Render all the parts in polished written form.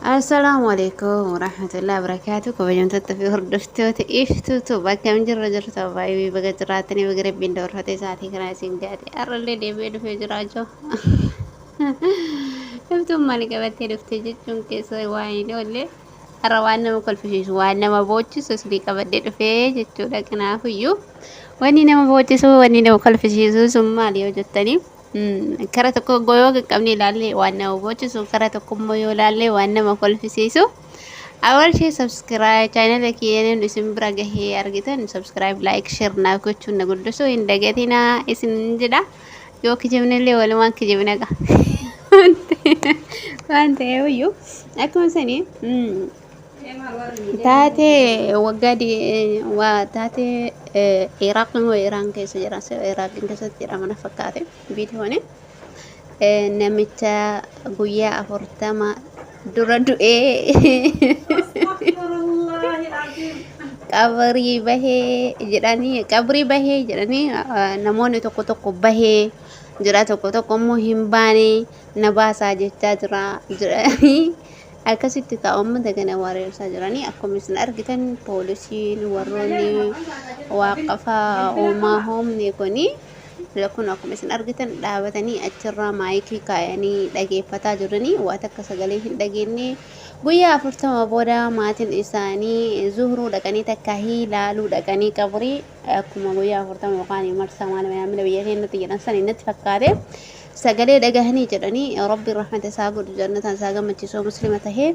السلام عليكم ورحمة الله وبركاته. كوبايون تطفي هردفتو إفتو باكا من جرة جرة بايبي بقى جراتني بقرب بين دور فتي ساعتي كنا سنجاتي أرلي دي بيد في جراجو. إفتو مالك بتي دفتي جتون كيسة واين ولا أروانا ما كل فيش وانا ما بوتش سوسلي كبدي دفي جتو لكن فيو واني نما بوتش سو واني نما كل فيش سو مالي وجتني. Kara tokko goyoo qaqqabni ilaalle waan nama boocisu kara tokko immoo yoo ilaalle waan nama kolfisiisu awwal ishee subscribe channel keenan isin bira gahee argitan subscribe like share naaf gochuun na guddisuu hin dagatina isin jedha yoo kijibnillee walumaan kijibnaqa waan ta'eeyyuu akkuma sanii taate waggaadhi waa taate Iraq moo Iraan keessa jira Iraq keessatti jira mana fakkaate biitooni namicha guyyaa 40 dura du'ee qabrii bahee jedhanii namoonni tokko tokko bahee jira tokko tokko immoo hin baane na baasaa jechaa jira jedhanii akkasitti uummata kana wareersaa jiranii akkuma isin argitan poolisiin warroonni waaqafaa uumaa hoomni kuni lakkun akkuma isin argitan dhaabatanii achirraa maayikii kaayanii dhageeffataa jiranii waan akka sagalee hin dhageenye guyyaa 40 booda maatiin isaanii zuhruu dhaqanii takka hilaaluu dhaqanii qabrii akkuma guyyaa 40 yookaan marsaa maal maamila biyya keenyatti jedhan san innatti fakkaate sagalee dhagahanii jedhanii rabbi rahmata isaa godhu jannatan isaa gammachiisoo muslima tahee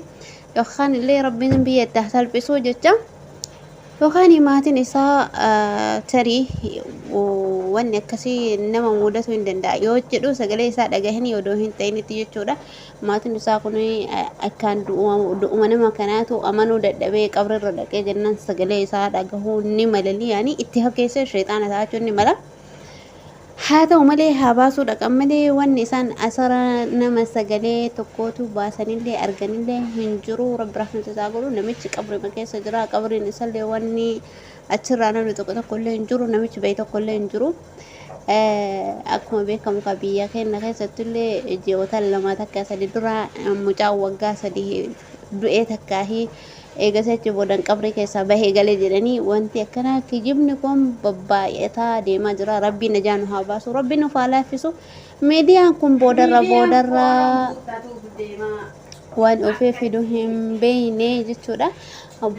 yookaan illee rabbiin biyya itti salphisuu jecha yookaan maatiin isaa tarii wanni akkasii nama mudatu hin danda'a yoo jedhu sagalee isaa dhagahanii odoo hin ta'initti jechuudha maatiin isaa kun akkaan du'uma nama kanaatu amanuu dadhabee qabrirra dhaqee jennaan sagalee isaa dhagahuu ni malali yaani itti fakkeessee sheexaana taa'achuun ni mala. haa ta'u malee haa baasuu dhaqan malee wanni isaan asara nama sagalee tokkootu baasanillee arganillee hin jiru rabbi rahmata isaa godhu namichi qabrima keessa jira qabriin isallee wanni achirraa namni tokko tokkollee hin jiru namichi bayi tokkollee hin jiru akkuma beekamu ka biyya keenya keessattillee ji'oota lama takka sadi dura mucaa waggaa sadii du'ee takkaahi eegasechi boodan qabrii keessaa bahee galee jedhanii wanti akkana kijibni kun babbaay'ataa deemaa jira rabbiin najaan haa baasu rabbiin ufaa laaffisu miidiyaan kun boodarra waan ofii fiduu hin beeyne jechuudha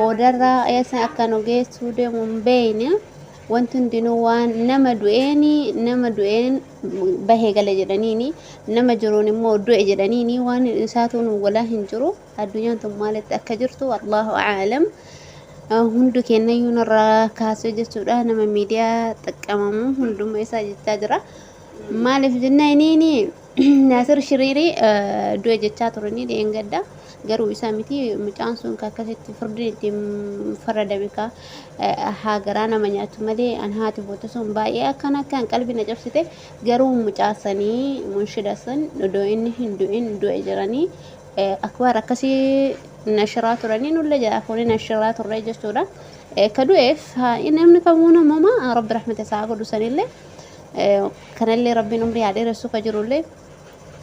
boodarra eessa akka nu geessuu deemu hin beeyne wanti hundinuu waan nama du'een bahee gale jedhaniini nama jiruun immoo du'e jedhaniini waan isaatuun walaa hin jiru addunyaan tun maalitti akka jirtu wallahu a'lam hundu kennayyuu narraa kaasee jechuudha nama miidiyaa xaqqamamu hunduma isaa jechaa jira maaliif jennaaniini Naasir Shiriirii du'e jechaa turanii dheengadda garuu isaa miti mucaan sun akkasitti firdi ittiin faradame ka hagaraa nama nyaatu malee an haati boota sun baay'ee akkan qalbii na cabsite garuu mucaasanii munshida san odoo inni hin du'in du'e jiranii akbar akkasii nashiraa turanii nulle jaafoonni nashiraa turre jechuudha ka du'eef namni kamuu namuma rabbi rahmata isaa godhu sanillee kanallee rabbiin umrii haa dheeressu ka jirullee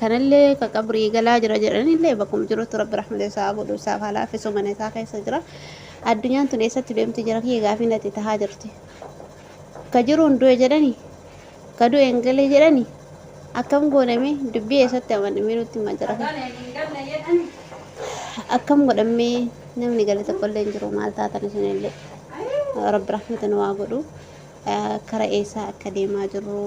kanallee ka qabrii galaa jira jedhanillee bakkuma jirutti rabbi rahmata isaa godhu isaaf haa laaffisu mana isaa keessa jira addunyaan tun eessatti deemti jira kiyya gaafii natti tahaa jirti ka jiruun du'e jedhanii ka du'e hin galee jedhanii akkam godhame dubbii eessatti amanamee nutti hima jira akkam godhamee namni gale tokkollee hin jiru maal taatan isinillee rabbi rahmata nu haa godhu kara eessaa akka deemaa jirru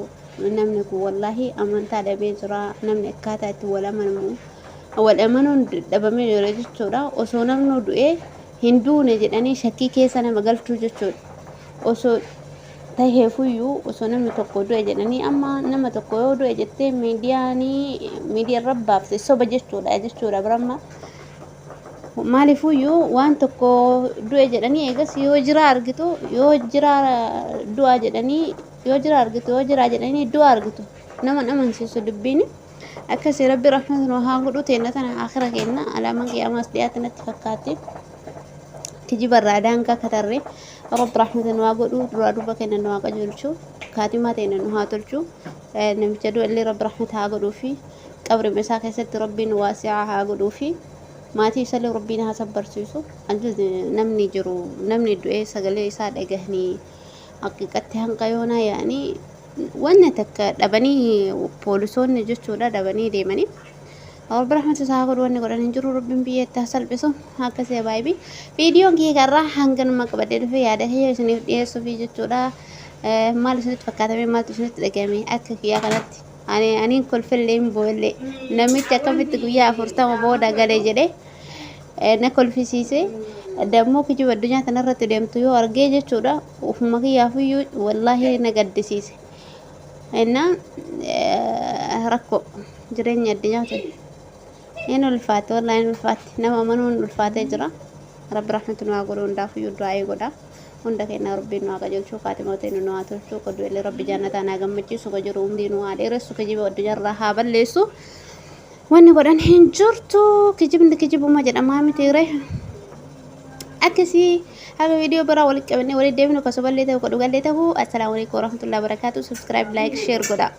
namni kun wallahi amantaa dhabee jira namni akkaataa itti wal amanuun dhabamee jira jechuudha osoo namni du'ee hin duune jedhanii shakkii keessa nama galchuu jechuudha osoo taheefuyyuu osoo namni tokko du'e jedhanii amma nama tokko yoo du'e jettee miidiyaa rabbaaf soba jechuudha biramma maalifuyyuu waan tokko du'e jedhanii eegas yoo jira argitu yoo jira du'a jedhanii yoo jira argitu yoo jira jedhanii du'a argitu nama amansiisu dubbiin akkasii rabbi rahmatu nu haa godhu teenya tana akhira keenya alaaman qiyaamaas dhiyaatanatti fakkaatti kijibarraa daangaa katarre rabbi rahmatu nu haa godhu duraa duuba keenya nu haa qajeelchu kaatimaa teenya nu haa tolchu namicha du'e illee rabbi rahmatu haa godhuu fi qabri isaa keessatti rabbiin waasi'aa haa godhuu fi maatii isaanii rabbiin haa sabbarsiisu namni jiru namni du'ee sagalee isaa dhagahanii haqiiqatti hanqa yoonaa yaa'anii wanna takka dhabanii poolisoonni jechuudha dhabanii deemanii رب رحمة الله ودواني قرآن جرو رب بيه تحصل بسو هكذا يا بايبي فيديو كي كرا هنگن ما كبدل في هذا هي سنيف دي سوفي جتورا مال سنت فكاتمي مال تسنت لقامي أكك يا قنات أنا كل في الليم بولي نميت كم تقويا فرصة وبودا قالي جدي نكل في سيسي دمو كي جوا الدنيا تنرى تديم تيو أرجع جتورا وفما كي يافيو والله نقد سيسي إننا ركو جرين الدنيا إنه الفات والله إنه الفات نما منون الفات جرا رب رحمة الله قولون دافع يدعي قدا وندك إن ربي نواجه جل شو خاتم وتين نواتر شو قدوا اللي ربي جانا تانا جم مجلس سو كجروم دي نوادي رس سو كجيب ودجار رها بلسو واني قران هنجرتو كجيب ما جد أمامي تيره أكسي هذا فيديو برا ولك أبني ولد ديمنو كسبان ليته وقدوا قال ليته السلام عليكم ورحمة الله وبركاته سبسكرايب لايك شير قدا